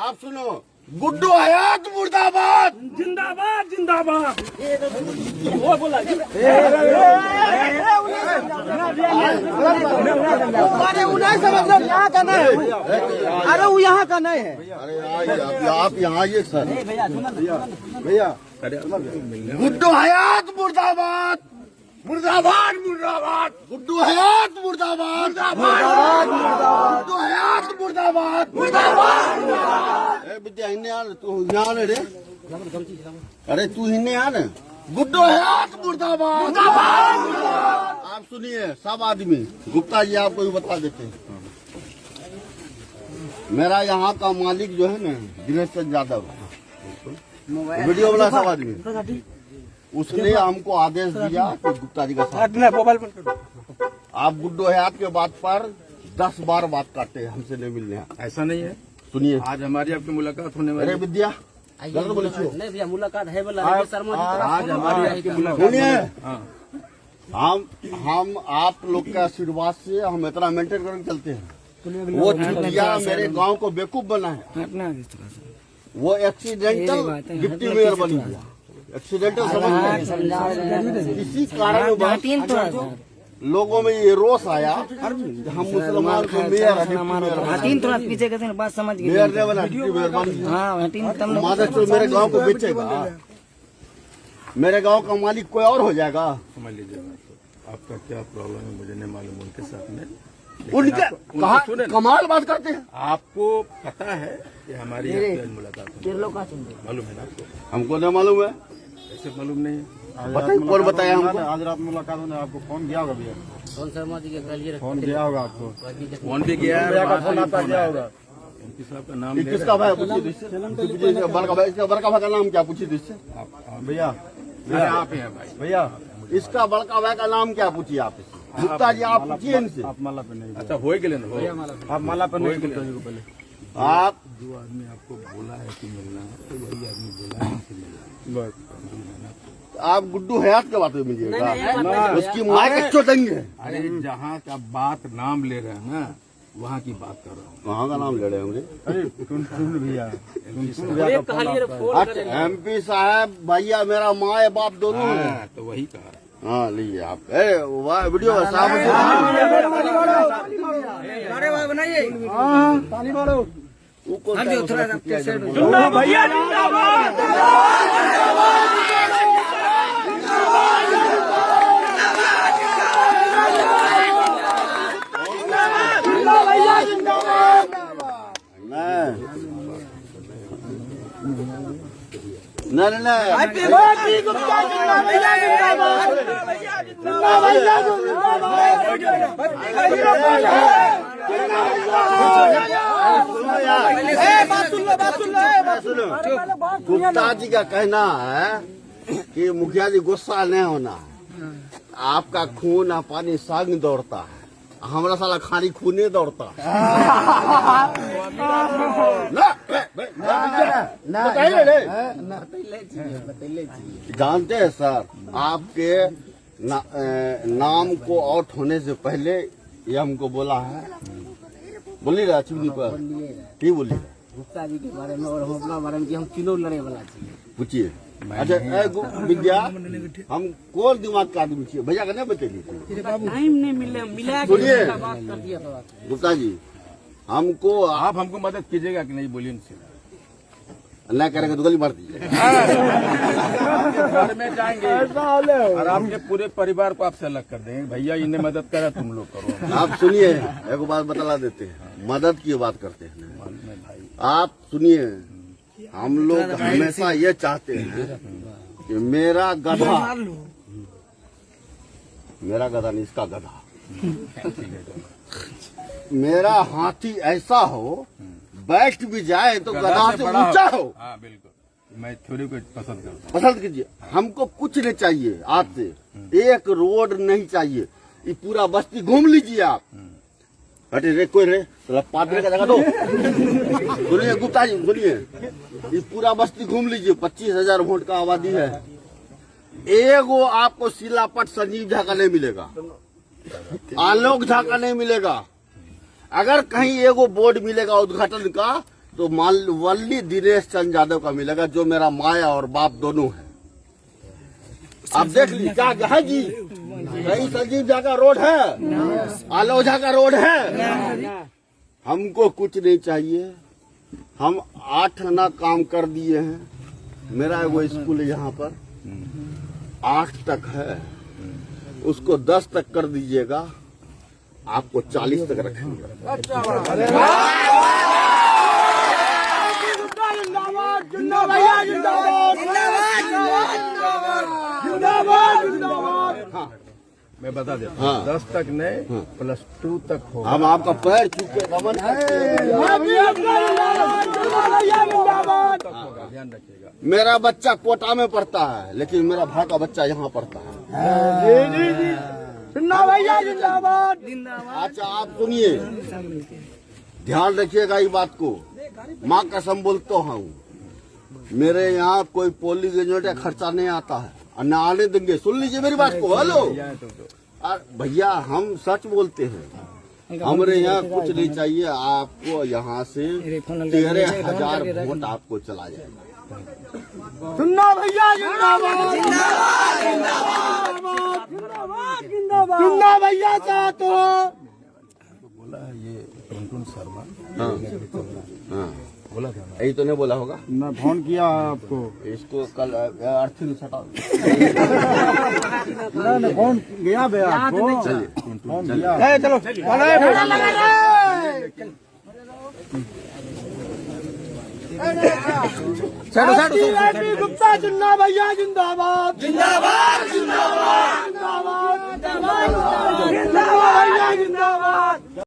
आप सुनो, गुड्डू हयात मुर्दाबाद, जिंदाबाद जिंदाबाद। वो बोला अरे वो नहीं समझ रहे, यहाँ का नहीं है। अरे वो यहाँ का नहीं है। अरे आप यहाँ आइए सर। भैया गुड्डू हयात मुर्दाबाद, मुर्दाबाद मुर्दाबाद, गुड्डू हयात मुर्दाबाद, मुर्दाबाद मुर्दाबाद, गुड्डू हयात मुर्दाबाद, मुर्दाबाद मुर्दाबाद। विद्या हिन्ने आ, तू यहाँ रे। अरे तू हिन्ने आ ना। गुड्डू हयात मुर्दाबाद, मुर्दाबाद मुर्दाबाद। आप सुनिए सब आदमी, गुप्ता जी आपको भी बता देते हैं। मेरा यहाँ का मालिक जो है ना दिनेश चंद यादव, वीडियो वाला सब आदमी, उसने हमको आदेश दिया कि गुप्ता जी का साथ आप गुड्डू हयात के बात पर 10 बार बात करते हैं, हमसे नहीं मिलने। ऐसा नहीं है। सुनिए आज हमारी आपकी मुलाकात होने वाली अरे है। विद्या गलत बोले छो। नहीं भैया मुलाकात है बोला शर्मा जी। आज हमारी आपकी मुलाकात सुनिए हाँ। हम आप लोग के आशीर्वाद से हम इतना मेंटेन करके चलते हैं। वो चुटिया मेरे गांव को बेवकूफ बना है, वो एक्सीडेंटल डिप्टी मेयर बनी हुआ, एक्सीडेंटल समझ इसी कारण लोगों में ये रोष आया कि हम मुसलमान को मेयर पीछे कहते हैं बात समझ गए। मेयर ने बना डिप्टी मेयर बन गया। मादर चोर मेरे गांव को बेचेगा, मेरे गांव का मालिक कोई और हो जाएगा। समझ लीजिएगा आपका क्या प्रॉब्लम है, मुझे नहीं मालूम उनके साथ में। उनके कहा कमाल बात करते हैं। आपको पता है कि हमारी आपकी आज मुलाकात है, मालूम है ना आपको? हमको नहीं मालूम है। ऐसे मालूम नहीं है। बताइए कौन बताया हमको? आज रात मुलाकात होने आपको फोन दिया होगा भैया? कौन शर्मा जी के कहिए फोन दिया होगा आपको? फोन भी गया है, फोन आपका दिया होगा? एमपी साहब का नाम ये ले किसका भाई पूछिए तो इससे। बड़का भाई, इसका बड़का भाई का नाम क्या पूछिए तो इससे। भैया रहे हैं। आप हैं भाई। भैया इसका बड़का भाई का नाम क्या पूछिए आप इससे। गुप्ता जी आप पूछिए इनसे। आप माला पे नहीं, अच्छा हो गए ना हो। आप माला पे नहीं गुप्ता जी को पहले। आप जो आदमी आपको बोला है कि मिलना है तो वही आदमी बोला है कि मिलना है। आप गुड्डू हयात के बात में मिलिएगा, उसकी माँ के चोटेंगे। अरे जहाँ का बात नाम ले रहे हैं ना वहाँ की बात कर रहा हूँ। कहाँ का नाम ले रहे होंगे? अरे सुन भैया, अच्छा MP साहब भैया मेरा माँ है बाप दोनों है। हाँ, तो वही कहा। हाँ लीजिए आप। वाह वीडियो साहब बनाइए। भैया जिंदाबाद। नहीं नहीं गुप्ता जी का कहना है कि मुखिया जी गुस्सा नहीं होना है, आपका खून और पानी संग दौड़ता है, हमारा साला खाली खूने दौड़ता है। जानते हैं सर, आपके नाम को आउट होने से पहले ये हमको बोला है, बोली रहा चुनी पर ही बोली गुप्ता जी के बारे में और हम अपना बारे में कि हम चुनाव लड़े वाला चाहिए। पूछिए। अच्छा विद्या हम कौन दिमाग का आदमी चाहिए भैया का नहीं बतेली। टाइम नहीं मिला सुनिए बात कर दिया तो गुप्ता जी हमको आप हमको मदद कीजिएगा कि नहीं, बोलिए उनसे। नहीं करेंगे तो गली मार दीजिए। घर में जाएंगे और आपके पूरे परिवार को आपसे अलग कर देंगे। भैया इन्हें मदद करा तुम लोग करो। आप सुनिए एक बात बतला देते हैं, मदद की बात करते हैं। आप सुनिए, हम लोग हमेशा ये चाहते हैं कि मेरा गधा नहीं इसका गधा, मेरा हाथी ऐसा हो बैठ भी जाए तो गधा से ऊंचा हो। हाँ बिल्कुल, मैं थ्योरी को पसंद करता हूँ। पसंद कीजिए। हमको कुछ नहीं चाहिए आज से, एक रोड नहीं चाहिए, ये पूरा बस्ती घूम लीजिए आप। हटे रे कोई रे तो पादरे का जगह दो। सुनिए गुप्ता जी सुनिए, ये पूरा बस्ती घूम लीजिए, 25,000 वोट का आबादी है। एगो आपको शिलापट संजीव झा का नहीं मिलेगा, आलोक झा का नहीं मिलेगा। अगर कहीं एगो बोर्ड मिलेगा उद्घाटन का तो वल्ली दिनेश चंद यादव का मिलेगा, जो मेरा माया और बाप दोनों है। आप देख लीजिए क्या है जी, कहीं संजीव झा का रोड है, आलोझा का रोड है। हमको कुछ नहीं चाहिए, हम 8 आना काम कर दिए हैं। मेरा वो स्कूल यहाँ पर 8 तक है, उसको 10 तक कर दीजिएगा, आपको 40 तक रखेंगे। हाँ, मैं बता देता हाँ। हूँ 10 तक नहीं +2 तक होगा। हम आपका पैर छूके नमन करते हैं। ध्यान रखिएगा। मेरा बच्चा कोटा में पढ़ता है, लेकिन मेरा भाई का बच्चा यहाँ पढ़ता है। अच्छा आप सुनिए, ध्यान रखिएगा ये बात को, माँ कसम बोलता हूँ, मेरे यहाँ कोई पोलिंग एजेंट का खर्चा नहीं आता है और न आने देंगे। सुन लीजिए मेरी बात को। हेलो भैया, हम सच बोलते हैं, हमारे यहाँ कुछ नहीं चाहिए। आपको यहाँ से 13,000 वोट आपको चला जाएगा। सुनना भैया जिंदाबाद, सुनना भैया साथ हो। बोला ये टुनटुन शर्मा हाँ, बोला था ना। यही तो नहीं बोला होगा। मैं फोन किया आपको, इसको कल अर्थिंग सटाओ। मैंने फोन किया भैया आपको, फोन किया। चलो गुप्ता चुन्ना भैया जिंदाबाद, जिंदाबाद जिंदाबाद जिंदाबाद जिंदाबाद भैया जिंदाबाद।